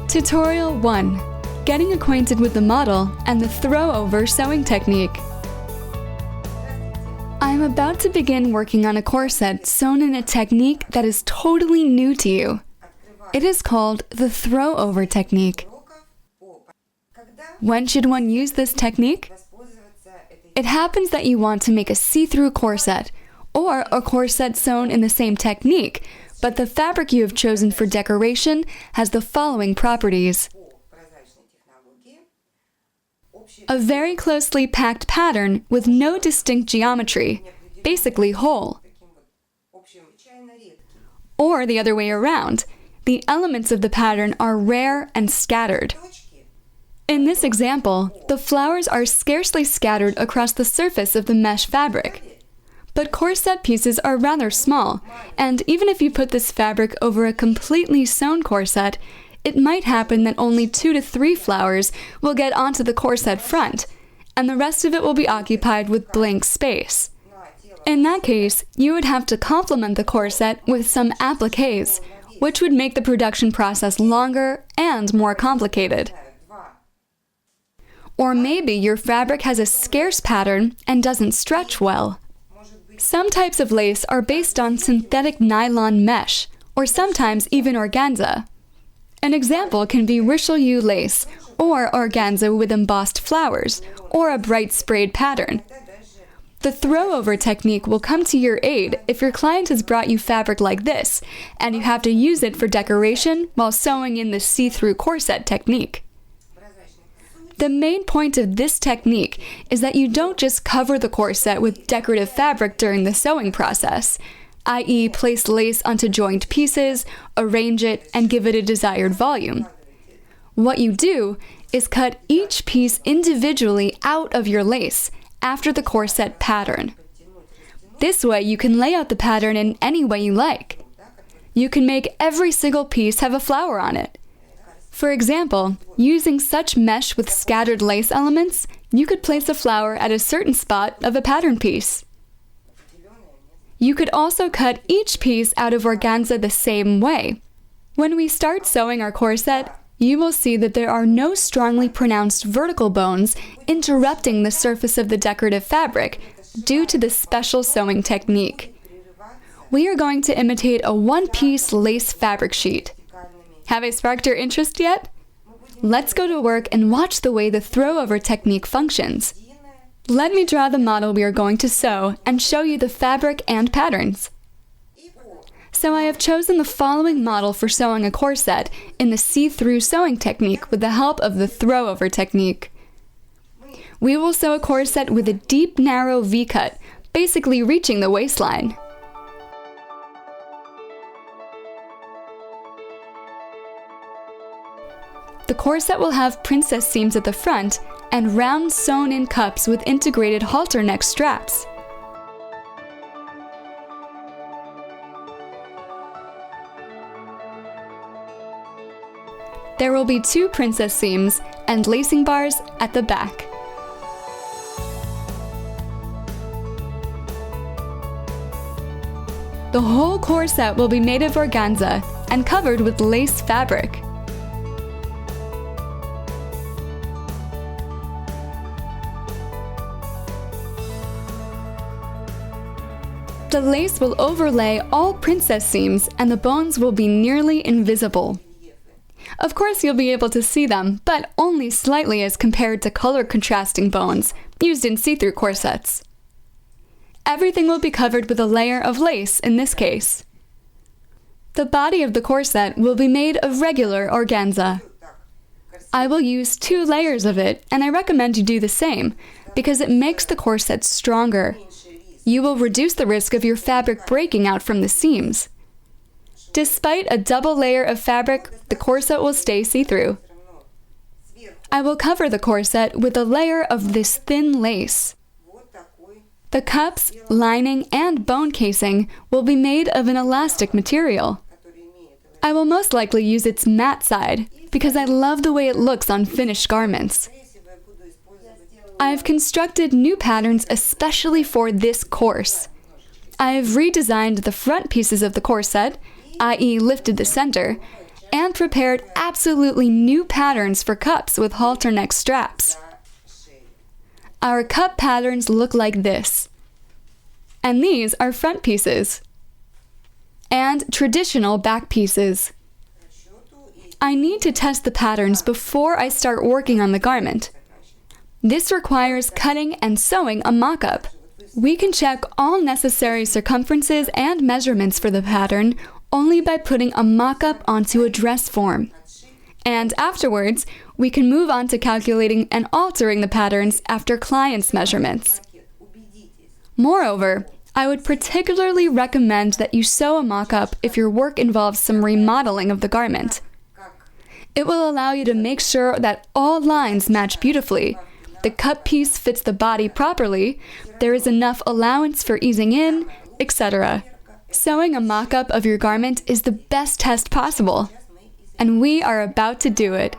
Tutorial 1. Getting acquainted with the model and the throw-over sewing technique. I am about to begin working on a corset sewn in a technique that is totally new to you. It is called the throw-over technique. When should one use this technique? It happens that you want to make a see-through corset, or a corset sewn in the same technique, but the fabric you have chosen for decoration has the following properties. A very closely packed pattern with no distinct geometry, basically whole. Or the other way around, the elements of the pattern are rare and scattered. In this example, the flowers are scarcely scattered across the surface of the mesh fabric. But corset pieces are rather small, and even if you put this fabric over a completely sewn corset, it might happen that only 2 to 3 flowers will get onto the corset front, and the rest of it will be occupied with blank space. In that case, you would have to complement the corset with some appliques, which would make the production process longer and more complicated. Or maybe your fabric has a scarce pattern and doesn't stretch well. Some types of lace are based on synthetic nylon mesh, or sometimes even organza. An example can be Richelieu lace, or organza with embossed flowers, or a bright sprayed pattern. The throw-over technique will come to your aid if your client has brought you fabric like this, and you have to use it for decoration while sewing in the see-through corset technique. The main point of this technique is that you don't just cover the corset with decorative fabric during the sewing process, i.e. place lace onto joined pieces, arrange it, and give it a desired volume. What you do is cut each piece individually out of your lace after the corset pattern. This way you can lay out the pattern in any way you like. You can make every single piece have a flower on it. For example, using such mesh with scattered lace elements, you could place a flower at a certain spot of a pattern piece. You could also cut each piece out of organza the same way. When we start sewing our corset, you will see that there are no strongly pronounced vertical bones interrupting the surface of the decorative fabric due to the special sewing technique. We are going to imitate a one-piece lace fabric sheet. Have I sparked your interest yet? Let's go to work and watch the way the throw-over technique functions. Let me draw the model we are going to sew and show you the fabric and patterns. So I have chosen the following model for sewing a corset in the see-through sewing technique with the help of the throw-over technique. We will sew a corset with a deep, narrow V-cut, basically reaching the waistline. The corset will have princess seams at the front and round sewn-in cups with integrated halter-neck straps. There will be 2 princess seams and lacing bars at the back. The whole corset will be made of organza and covered with lace fabric. The lace will overlay all princess seams and the bones will be nearly invisible. Of course you'll be able to see them, but only slightly as compared to color contrasting bones used in see-through corsets. Everything will be covered with a layer of lace in this case. The body of the corset will be made of regular organza. I will use 2 layers of it, and I recommend you do the same, because it makes the corset stronger. You will reduce the risk of your fabric breaking out from the seams. Despite a double layer of fabric, the corset will stay see-through. I will cover the corset with a layer of this thin lace. The cups, lining, and bone casing will be made of an elastic material. I will most likely use its matte side because I love the way it looks on finished garments. I have constructed new patterns especially for this course. I have redesigned the front pieces of the corset, i.e. lifted the center, and prepared absolutely new patterns for cups with halter-neck straps. Our cup patterns look like this. And these are front pieces. And traditional back pieces. I need to test the patterns before I start working on the garment. This requires cutting and sewing a mock-up. We can check all necessary circumferences and measurements for the pattern only by putting a mock-up onto a dress form. And afterwards, we can move on to calculating and altering the patterns after clients' measurements. Moreover, I would particularly recommend that you sew a mock-up if your work involves some remodeling of the garment. It will allow you to make sure that all lines match beautifully, the cut piece fits the body properly, there is enough allowance for easing in, etc. Sewing a mock-up of your garment is the best test possible, and we are about to do it.